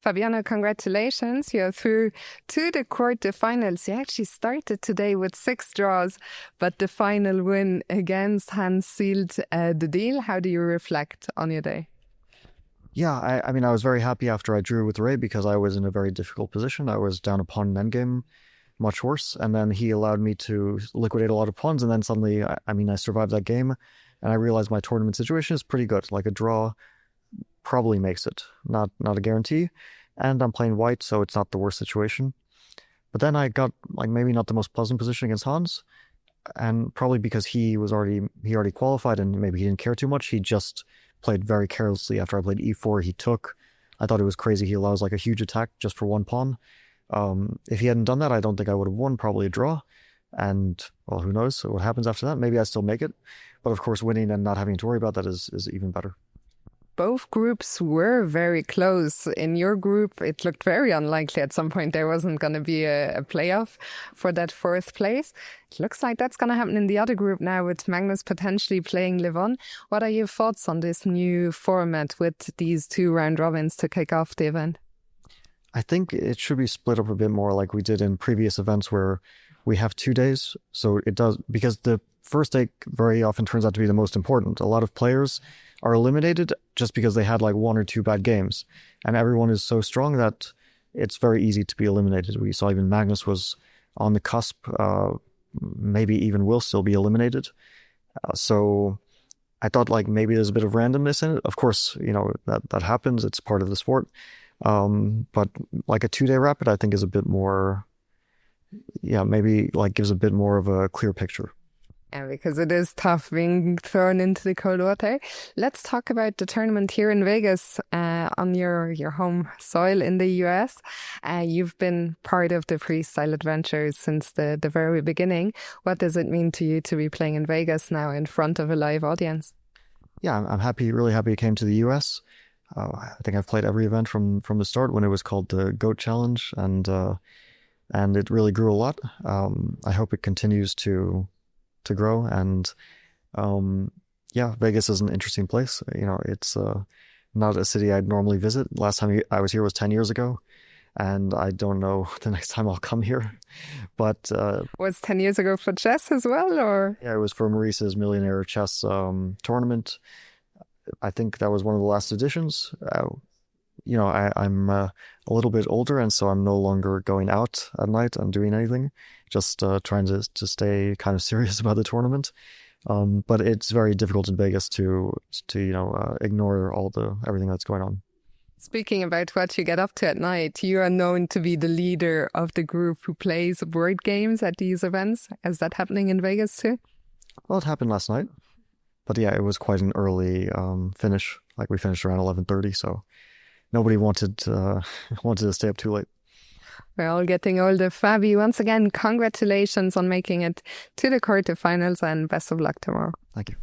Fabiano, congratulations. You're through to the quarterfinals. You actually started today with 6 draws, but the final win against Hans sealed the deal. How do you reflect on your day? Yeah, I mean, I was very happy after I drew with Ray because I was in a very difficult position. I was down a pawn in endgame, much worse. And then he allowed me to liquidate a lot of pawns. And then suddenly, I survived that game. And I realized my tournament situation is pretty good. Like a draw probably makes it, not a guarantee. And I'm playing white, so it's not the worst situation. But then I got like maybe not the most pleasant position against Hans. And probably because he already qualified and maybe he didn't care too much. He just played very carelessly after I played e4. He took. I thought it was crazy. He allows like a huge attack just for one pawn. If he hadn't done that, I don't think I would have won. Probably a draw. And well, who knows what happens after that? Maybe I still make it. But of course, winning and not having to worry about that is even better. Both groups were very close. In your group, it looked very unlikely at some point there wasn't going to be a playoff for that 4th place. It looks like that's going to happen in the other group now with Magnus potentially playing Livon. What are your thoughts on this new format with these 2 round robins to kick off the event? I think it should be split up a bit more like we did in previous events where we have 2 days. So it does, because the first day very often turns out to be the most important. A lot of players are eliminated just because they had like 1 or 2 bad games. And everyone is so strong that it's very easy to be eliminated. We saw even Magnus was on the cusp, maybe even will still be eliminated. So I thought like maybe there's a bit of randomness in it. Of course, you know, that happens. It's part of the sport. But like a 2-day rapid, I think is a bit more, maybe like gives a bit more of a clear picture. Yeah, because it is tough being thrown into the cold water. Let's talk about the tournament here in Vegas on your home soil in the US. You've been part of the freestyle adventures since the very beginning. What does it mean to you to be playing in Vegas now in front of a live audience? Yeah, I'm happy, really happy it came to the US. I think I've played every event from the start when it was called the GOAT Challenge, and it really grew a lot. I hope it continues to grow, and Vegas is an interesting place. You know, it's not a city I'd normally visit. Last time I was here was 10 years ago, and I don't know the next time I'll come here. But was 10 years ago for chess as well, or? Yeah, it was for Maurice's Millionaire Chess tournament. I think that was one of the last editions. I'm a little bit older, and so I'm no longer going out at night and doing anything, just trying to stay kind of serious about the tournament. But it's very difficult in Vegas to ignore everything that's going on. Speaking about what you get up to at night, you are known to be the leader of the group who plays board games at these events. Is that happening in Vegas too? Well, it happened last night. But yeah, it was quite an early finish. Like we finished around 11:30, so nobody wanted to stay up too late. We're all getting older. Fabi, once again, congratulations on making it to the quarterfinals and best of luck tomorrow. Thank you.